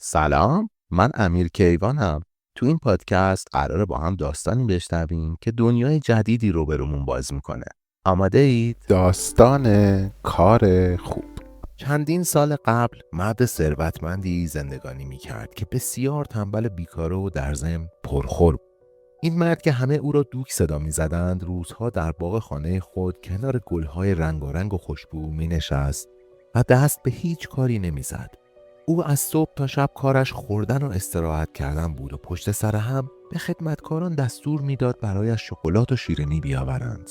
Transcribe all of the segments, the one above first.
سلام، من امیر کیوانم. تو این پادکست قراره با هم داستانی بشنویم که دنیای جدیدی رو برامون باز میکنه. آماده اید؟ داستان کار خوب. چندین سال قبل مرد ثروتمندی زندگانی میکرد که بسیار تنبل، بیکاره و در ضمن پرخور بود. این مرد که همه او را دوک صدا میزدند، روزها در باغ خانه خود کنار گلهای رنگارنگ و خوشبو مینشست و دست به هیچ کاری نمیزد. او از صبح تا شب کارش خوردن و استراحت کردن بود و پشت سر هم به خدمتکاران دستور میداد برایش شکلات و شیرینی بیاورند.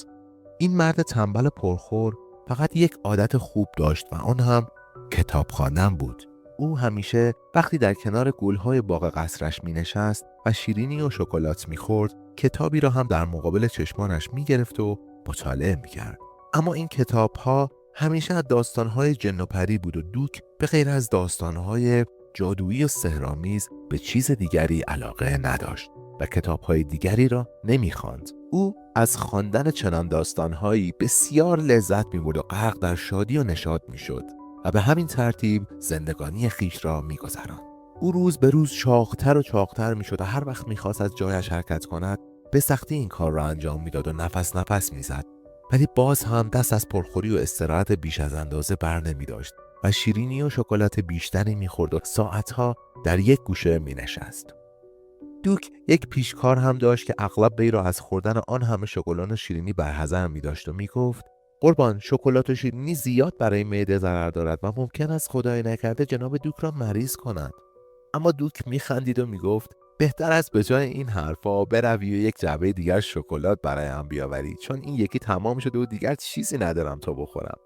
این مرد تنبل پرخور فقط یک عادت خوب داشت و آن هم کتاب خواندن بود. او همیشه وقتی در کنار گلهای باغ قصرش می نشست و شیرینی و شکلات می خورد، کتابی را هم در مقابل چشمانش می گرفت و مطالعه می کرد. اما این کتاب‌ها همیشه از داستان‌های جن و پری بود و دوک به غیر از داستان‌های جادویی و سحرآمیز به چیز دیگری علاقه نداشت و کتاب‌های دیگری را نمی‌خواند. او از خواندن چنان داستان‌هایی بسیار لذت می‌برد و غرق در شادی و نشاط می‌شد و به همین ترتیب زندگانی خیش را می‌گذراند. او روز به روز چاق‌تر و چاق‌تر می‌شد و هر وقت می‌خواست از جایش حرکت کند به سختی این کار را انجام می‌داد و نفس نفس می‌زد. ولی باز هم دست از پرخوری و استراحت بیش از اندازه بر نمی داشت و شیرینی و شکلات بیشتری می خورد و ساعتها در یک گوشه می نشست. دوک یک پیشکار هم داشت که اغلب وی را از خوردن آن همه شکلات و شیرینی برحذر می داشت و می گفت: قربان، شکلات و شیرینی زیاد برای معده ضرر دارد و ممکن است خدای نکرده جناب دوک را مریض کند. اما دوک می خندید و می گفت: بهتر است به جای این حرفا بروی و یک جعبه دیگر شکلات برایم بیاوری، چون این یکی تمام شده و دیگر چیزی ندارم تا بخورم.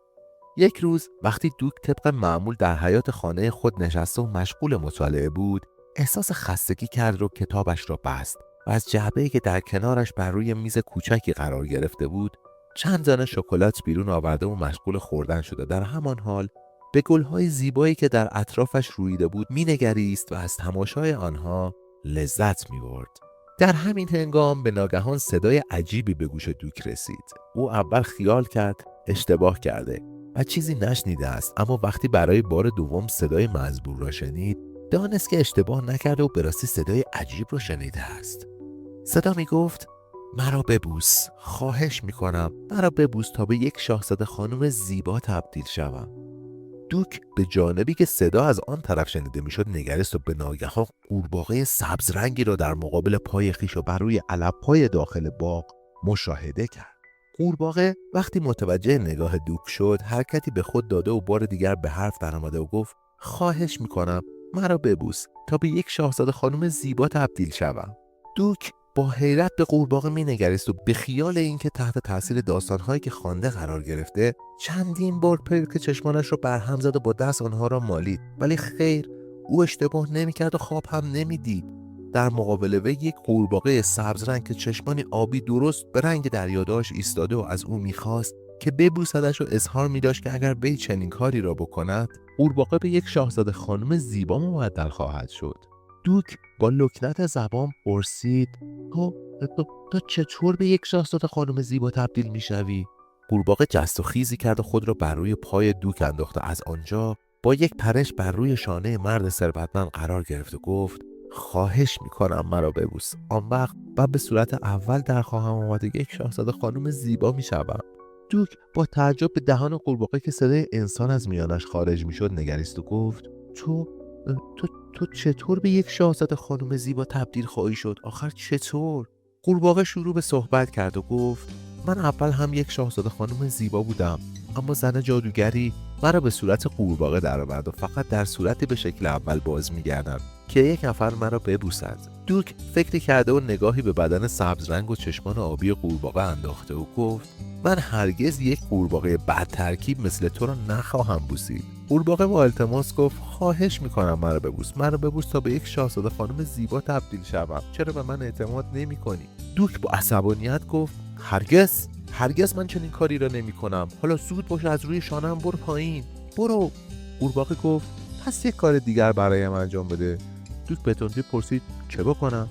یک روز وقتی دوک طبق معمول در حیاط خانه خود نشسته و مشغول مطالعه بود، احساس خستگی کرد و کتابش را بست و از جعبه‌ای که در کنارش بر روی میز کوچکی قرار گرفته بود چند دانه شکلات بیرون آورده و مشغول خوردن شده. در همان حال به گل‌های زیبایی که در اطرافش رویده بود مینگریست و از تماشای آنها لذت می‌برد. در همین هنگام به ناگهان صدای عجیبی به گوش دوک رسید. او اول خیال کرد اشتباه کرده و چیزی نشنیده است، اما وقتی برای بار دوم صدای مزبور را شنید دانست که اشتباه نکرده و به راستی صدای عجیب را شنیده است. صدا می گفت: مرا ببوس، خواهش می کنم مرا ببوس تا به یک شاهزاده خانم زیبا تبدیل شوم. دوک به جانبی که صدا از آن طرف شنیده میشد نگریست و به ناگهان قورباغه سبز رنگی را در مقابل پای خویش و بر روی علف‌های داخل باغ مشاهده کرد. قورباغه وقتی متوجه نگاه دوک شد حرکتی به خود داده و بار دیگر به حرف درآمده و گفت: خواهش میکنم مرا ببوس تا به یک شاهزاده خانم زیبا تبدیل شوم. دوک با حیرت به قورباغه مینگریست و به خیال اینکه تحت تاثیر داستان‌هایی که خوانده قرار گرفته چندین بار پلک چشمانش را برهم زد و با دست آنها را مالید، ولی خیر، او اشتباه نمی‌کرد و خواب هم نمی‌دید. در مقابل وی یک قورباغه سبز رنگ که چشمانی آبی درست به رنگ دریا داشت ایستاده و از او می‌خواست که ببوسدش و اظهار می‌داشت که اگر وی چنین کاری را بکند قورباغه به یک شاهزاده خانم زیبا مبدل خواهد شد. دوک با لکنت زبان پرسید: تو چطور به یک شاهزاده خانم زیبا تبدیل میشوی؟ قورباغه جست و خیزی کرد و خود را بر روی پای دوک انداخت و از آنجا با یک پرش بر روی شانه مرد ثروتمند قرار گرفت و گفت: خواهش میکنم مرا ببوس، آن وقت و به صورت اول در خواهم آمد و یک شاهزاده خانم زیبا میشوم. دوک با تعجب به دهان قورباغه که صدای انسان از میانش خارج میشد نگریست و گفت: تو چطور به یک شاهزاده خانم زیبا تبدیل خواهی شد؟ آخر چطور؟ قورباغه شروع به صحبت کرد و گفت: من اول هم یک شاهزاده خانم زیبا بودم، اما زن جادوگری مرا به صورت قورباغه درآورد و فقط در صورتی به شکل اول باز می‌گردم که یک نفر مرا ببوسد. دوک فکری کرده و نگاهی به بدن سبز رنگ و چشمان آبی قورباغه انداخته و گفت: من هرگز یک قورباغه بد ترکیب مثل تو را نخواهم بوسید. قورباغه با التماس گفت: خواهش میکنم مرا ببوس تا به یک شاهزاده خانم زیبا تبدیل شوم. چرا به من اعتماد نمی‌کنی؟ دوک با عصبانیت گفت: هرگز من چنین کاری را نمی‌کنم. حالا زود باش از روی شانه‌ام برو پایین. برو. قورباغه گفت: پس یک کار دیگر برایم انجام بده. دوک به تندی پرسید: چه بکنم؟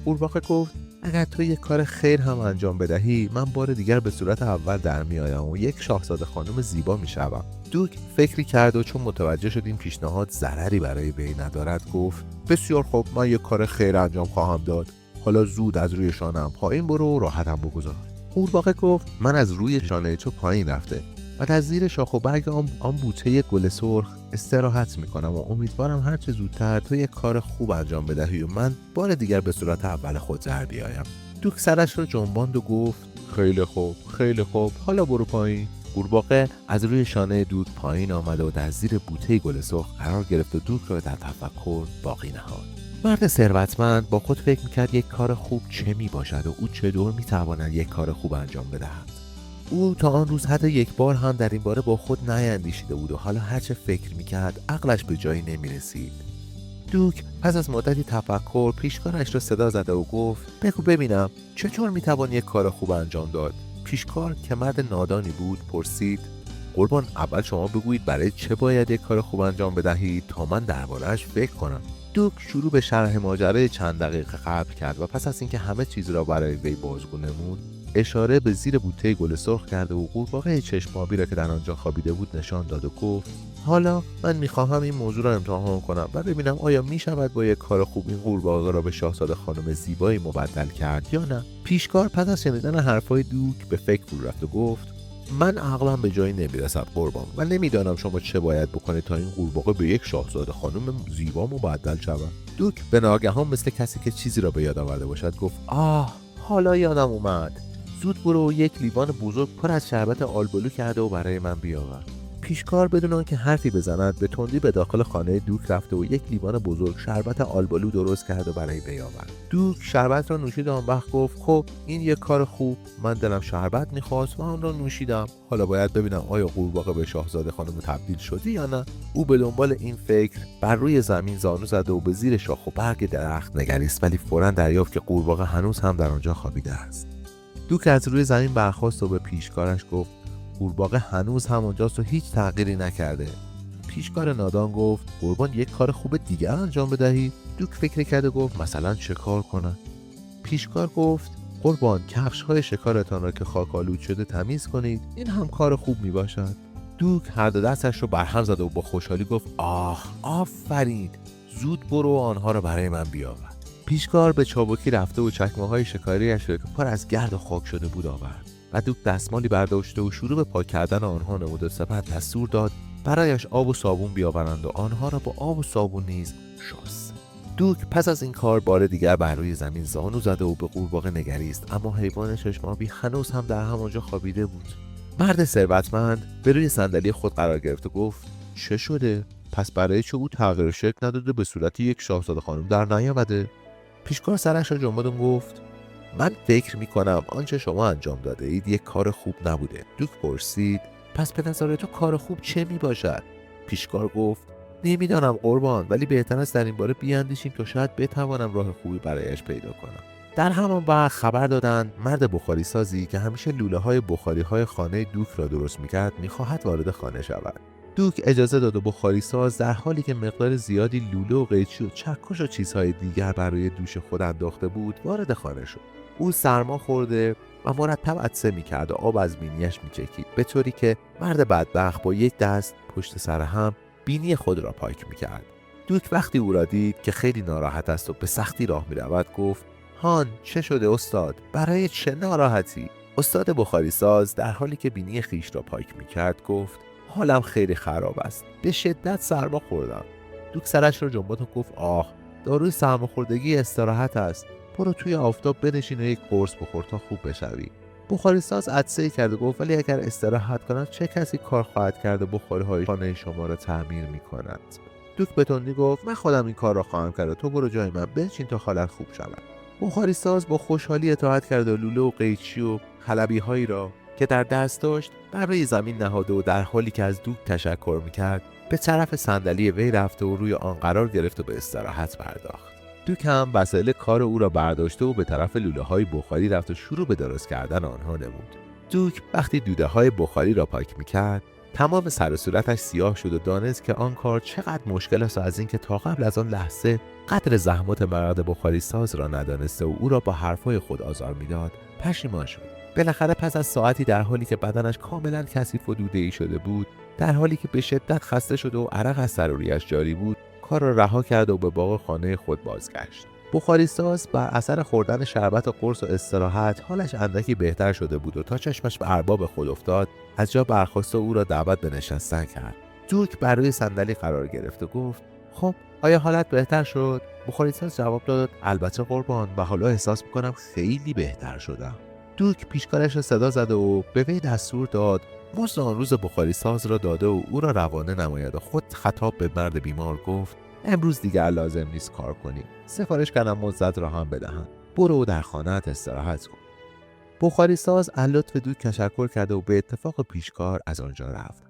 قورباغه گفت: اگر تو یک کار خیر هم انجام بدهی، من بار دیگر به صورت اول در میآیم و یک شاهزاده خانم زیبا میشوم. دوک فکری کرد و چون متوجه شد این پیشنهاد ضرری برای وی ندارد گفت بسیار خوب، من یک کار خیر انجام خواهم داد. حالا زود از روی شانه‌ام پایین برو و راحتم بگذار. قورباغه گفت من از روی شانه تو پایین رفته و از زیر شاخ و برگ آن بوته گل سرخ استراحت میکنم و امیدوارم هر چه زودتر تو یک کار خوب انجام بدهی و من بار دیگر به صورت اول خود در بیایم. دوک سرش رو جنباند و گفت خیلی خوب، خیلی خوب، حالا برو پایین. قورباغه از روی شانه دوک پایین آمد و در زیر بوته گل سرخ قرار گرفت و دوک را در تفکر باقی نهاد. مرد ثروتمند با خود فکر میکرد یک کار خوب چه میباشد و او چطور میتواند یک کار خوب انجام بدهد. او تا آن روز حتی یک بار هم در این باره با خود نیندیشیده بود و حالا هرچه فکر میکرد عقلش به جایی نمیرسید. دوک پس از مدتی تفکر پیشکارش را صدا زده و گفت بگو ببینم چطور میتوان یک کار خوب انجام داد؟ پیشکار که مرد نادانی بود پرسید قربان، اول شما بگویید برای چه باید یک کار خوب انجام بدهید تا من درباره‌اش فکر کنم. دوک شروع به شرح ماجرای چند دقیقه قبل کرد و پس از اینکه همه چیز را برای وی بازگو نمود اشاره به زیر بوته گل سرخ کرد و قورباغه چشم آبی را که در آنجا خوابیده بود نشان داد و گفت حالا من میخواهم این موضوع را امتحان کنم و ببینم آیا میشود با یک کار خوب این قورباغه را به شاهزاده خانم زیبایی مبدل کرد یا نه. پیشکار پس از شنیدن حرفای دوک به فکر فرو رفت و گفت من عقلم به جایی نمیرسد قربان و نمیدانم شما چه باید بکنید تا این قورباغه به یک شاهزاده خانم زیبا مبدل شود. دوک به ناگهان مثل کسی که چیزی را به یاد آورده باشد گفت حالا یادم اومد، زود برو و یک لیوان بزرگ پر از شربت آلبالو کرده و برای من بیاور. پیشکار بدون آنکه حرفی بزند به تندی به داخل خانه دوک رفته و یک لیوان بزرگ شربت آلبالو درست کرد و برای وی آورد. دوک شربت را نوشید و آن وقت گفت خب این یک کار خوب، من دلم شربت می‌خواست و آن را نوشیدم. حالا باید ببینم آیا قورباغه به شاهزاده خانم تبدیل شدی یا نه. او به دنبال این فکر بر روی زمین زانو زد و به زیر شاخ و برگ درخت نگریست، ولی فوراً دریافت که قورباغه هنوز هم در آنجا خوابیده است. دوک از روی زمین برخاست و به پیشکارش گفت قورباغه هنوز همونجاست و هیچ تغییری نکرده. پیشکار نادان گفت قربان یک کار خوب دیگر انجام بدهی. دوک فکر کرد و گفت مثلا چه کار کنم؟ پیشکار گفت قربان کفش‌های شکارتان را که خاک آلود شده تمیز کنید، این هم کار خوب می باشد. دوک هر دو دستش رو برهم زد و با خوشحالی گفت آفرین، زود برو و آنها را برای من بیاور. پیشکار به چابکی رفته و چکمه‌های شکاری‌اش را که پر از گرد و خاک شده بود آورد و دوک دستمالی برداشته و شروع به پاک کردن آنها نمود و سپس دستور داد برایش آب و صابون بیاورند و آنها را با آب و صابون نیز شست. دوک پس از این کار بار دیگر بر روی زمین زانو زده و به قورباغه نگریست، اما حیوان چشم‌آبی هنوز هم در همانجا خوابیده بود. مرد ثروتمند به روی صندلی خود قرار گرفت و گفت چه شده؟ پس برای چه او تغییر شکل نداده به صورت یک شاهزاده خانم در نیامده؟ پیشکار سرش را جنباند و گفت من فکر می‌کنم آنچه شما انجام داده اید یک کار خوب نبوده. دوک پرسید پس به نظر تو کار خوب چه می باشد؟ پیشکار گفت نمیدانم قربان، ولی بهتر است در این باره بیاندیشیم تا شاید بتوانم راه خوبی برایش پیدا کنم. در همان وقت خبر دادند مرد بخاری سازی که همیشه لوله های بخاری های خانه دوک را درست میکرد میخواهد وارد خانه شود. دوک اجازه داد و بخاری ساز در حالی که مقدار زیادی لوله و قیچی و چکش و چیزهای دیگر برای دوش خود انداخته بود وارد خانه شد. او سرما خورده و مرتب عطسه میکرد و آب از بینیش میچکید، به طوری که مرد بدبخت با یک دست پشت سر هم بینی خود را پاک میکرد. دوک وقتی او را دید که خیلی ناراحت است و به سختی راه میرود گفت هان چه شده استاد؟ برای چه ناراحتی؟ استاد بخاری ساز در حالی که بینی خیش را پاک میکرد گفت حالم خیلی خراب است، به شدت سرما خوردم. دوک سرش را جنباند و گفت داروی سرماخوردگی استراحت است، برو توی آفتاب بنشین و یک قرص بخور تا خوب بشوی. بخاری ساز عطسه کرد و گفت ولی اگر استراحت کنم چه کسی کار خواهد کرد و بخاری‌های خانه شما را تعمیر می‌کند؟ دوک به تندی گفت من خودم این کار را خواهم کرد و تو برو جای من بنشین تا حالت خوب شود. بخاری ساز با خوشحالی اطاعت کرد و لوله و قیچی و حلبی‌هایی را که در دست داشت بر روی زمین نهاده و در حالی که از دوک تشکر می‌کرد به طرف صندلی وی رفت و روی آن قرار گرفت و به استراحت پرداخت. دوک هم وسایل کار او را برداشته و به طرف لوله‌های بخاری رفت و شروع به درست کردن آنها نمود. دوک وقتی دوده های بخاری را پاک می‌کرد تمام سر و صورتش سیاه شد و دانست که آن کار چقدر مشکل است و از اینکه تا قبل از آن لحظه قدر زحمت مرد بخاری ساز را ندانسته و او را با حرفهای خود آزار میداد پشیمان شد. بالاخره پس از ساعتی در حالی که بدنش کاملا کثیف و دوده‌ای شده بود، در حالی که به شدت خسته شده و عرق از سر و ریش جاری بود، کار را رها کرد و به باغ خانه خود بازگشت. بخاری ساز بر اثر خوردن شربت و قرص و استراحت حالش اندکی بهتر شده بود و تا چشمش به ارباب خود افتاد از جا برخاست و او را دعوت به نشستن کرد. دوک بر روی صندلی قرار گرفت و گفت: خب آیا حالت بهتر شد؟ بخاری ساز جواب داد: البته قربان، و حالا احساس میکنم خیلی بهتر شدم. دوک پیشکارش را صدا زد و به وی دستور داد مزد آن روز بخاری ساز را داده و او را روانه نماید و خود خطاب به مرد بیمار گفت: امروز دیگر لازم نیست کار کنی. سفارش کردم مزد را هم بدهند. برو و در خانه‌ات استراحت کن. بخاری ساز از لطف دوک تشکر کرده و به اتفاق پیشکار از آنجا رفت.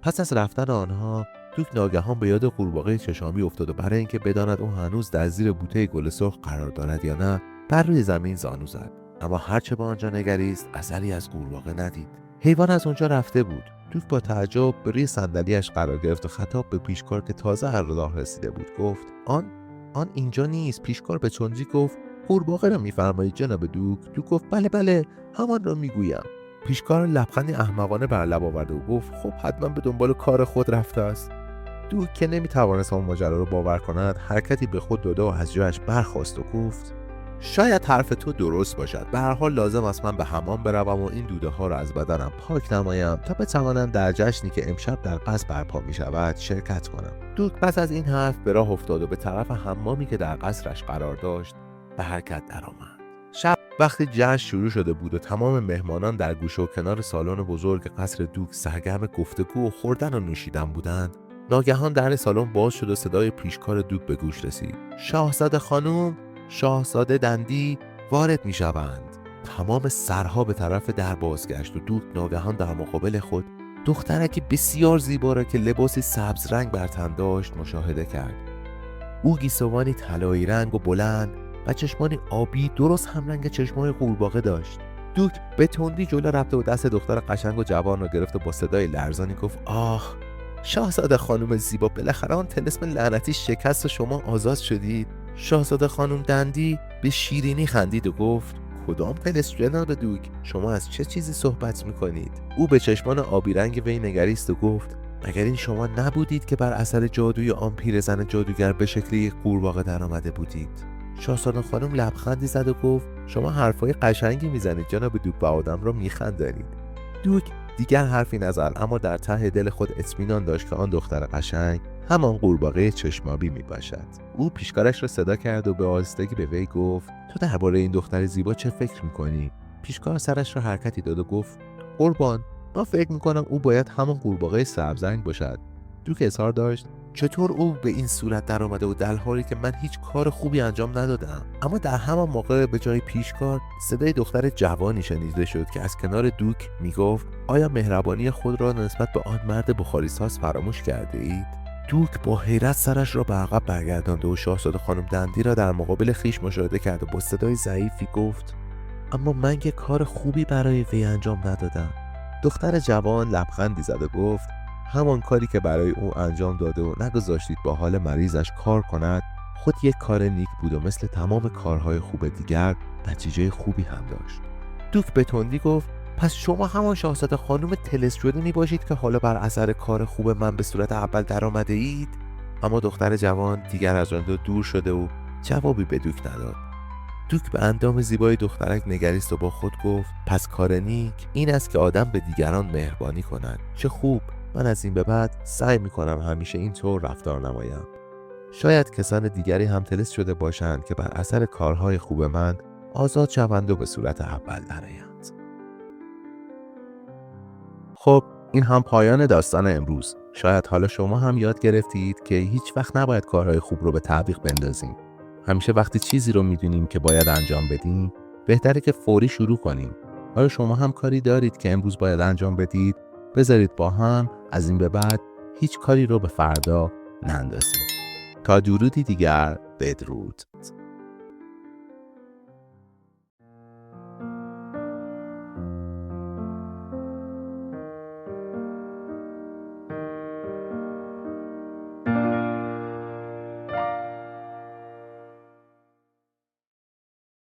پس از رفتن آنها، دوک ناگهان به یاد قورباغه چشامی افتاد و برای اینکه بداند او هنوز در زیر بوته گل سرخ قرار دارد یا نه، بر روی زمین زانو زد. اما هرچه به آنجا نگریست، اثری از قورباغه ندید. حیوان از آنجا رفته بود. دوک با تعجب به روی صندلیاش قرار گرفت و خطاب به پیشکار که تازه هر راه رسیده بود گفت: آن اینجا نیست. پیشکار به تندی گفت: قورباغه را می‌فرمایید جناب دوک؟ دوک گفت: بله همان را میگویم. پیشکار لبخندی احمقانه بر لب آورد و گفت: خب حتما به دنبال کار خود رفته است. دوک که نمی‌توانست آن ماجرا را باور کند، حرکتی به خود داد و از جایش برخاست و گفت: شاید حرف تو درست باشد. به هر حال لازم است من به حمام بروم و این دوده ها را از بدنم پاک نمایم تا بتوانم در جشنی که امشب در قصر برپا می شود شرکت کنم. دوک پس از این حرف به راه افتاد و به طرف حمامی که در قصرش قرار داشت به حرکت درآمد. شب وقتی جشن شروع شده بود و تمام مهمانان در گوشه و کنار سالن بزرگ قصر دوک سرگرم گفتگو و خوردن و نوشیدن بودند، ناگهان در سالن باز شد و صدای پیشکار دوک به گوش رسید: شاهزاده خانم، شاهزاده دندی وارد می شوند. تمام سرها به طرف در بازگشت و دوک ناگهان در مقابل خود دخترکی بسیار زیبا را که لباسی سبز رنگ بر تن داشت مشاهده کرد. او گیسوانی طلایی رنگ و بلند و چشمانی آبی درست همرنگ چشمای قورباغه داشت. دوک به تندی جلو رفت و دست دختر قشنگ و جوان را گرفت و با صدای لرزانی گفت: آه شاهزاده خانم زیبا، بالاخره آن طلسم لعنتی شکست و شما آزاد شدید. شاهزاده خانم دندی به شیرینی خندید و گفت: کدام طلسم جناب دوک؟ شما از چه چیزی صحبت میکنید؟ او به چشمان آبی رنگ وی نگریست و گفت: مگر این شما نبودید که بر اثر جادوی آن پیرزن جادوگر به شکل یک قورباغه در آمده بودید؟ شاهزاده خانم لبخندی زد و گفت: شما حرفای قشنگی میزنید جناب دوک و آدم را میخندانید. دوک دیگر حرفی نزد، اما در ته دل خود اطمینان داشت که آن دختر قشنگ همان قورباغه چشمابی می باشد. او پیشکارش را صدا کرد و به آهستگی به وی گفت: تو درباره این دختر زیبا چه فکر می‌کنی؟ پیشکار سرش را حرکتی داد و گفت: قربان، من فکر می‌کنم او باید همان قورباغه سبزرنگ باشد. دوک اصرار داشت: چطور او به این صورت در آمده و در حالی که من هیچ کار خوبی انجام ندادم؟ اما در همان موقع به جای پیشکار صدای دختر جوانی شنیده شد که از کنار دوک میگفت: آیا مهربانی خود را نسبت به آن مرد بخاری ساز فراموش کرده اید؟ دوک با حیرت سرش را به عقب برگرداند و شاهزاده خانم دندی را در مقابل خیش مشاهده کرد و با صدای ضعیفی گفت: اما من یک کار خوبی برای وی انجام ندادم. دختر جوان لبخندی زد و گفت: همان کاری که برای او انجام داده و نگذاشتید با حال مریضش کار کند خود یک کار نیک بود و مثل تمام کارهای خوب دیگر نتیجه خوبی هم داشت. دوک به تندی گفت: پس شما همان شاهزاده خانم طلسم شده می باشید که حالا بر اثر کار خوب من به صورت اول در آمده اید؟ اما دختر جوان دیگر از آن دور شده و جوابی به دوک نداد. دوک به اندام زیبای دخترک نگریست و با خود گفت: پس کار نیک این است که آدم به دیگران مهربانی کند. چه خوب، من از این به بعد سعی می کنم همیشه اینطور رفتار نمایم. شاید کسان دیگری هم طلسم شده باشند که بر اثر کارهای خوب من آزاد شوند و به صورت اول درآیند. خب این هم پایان داستان امروز. شاید حالا شما هم یاد گرفتید که هیچ وقت نباید کارهای خوب رو به تعویق بندازیم. همیشه وقتی چیزی رو میدونیم که باید انجام بدیم بهتره که فوری شروع کنیم. آیا شما هم کاری دارید که امروز باید انجام بدید؟ بذارید با هم از این به بعد هیچ کاری رو به فردا نندازیم. تا درودی دیگر، بدرود.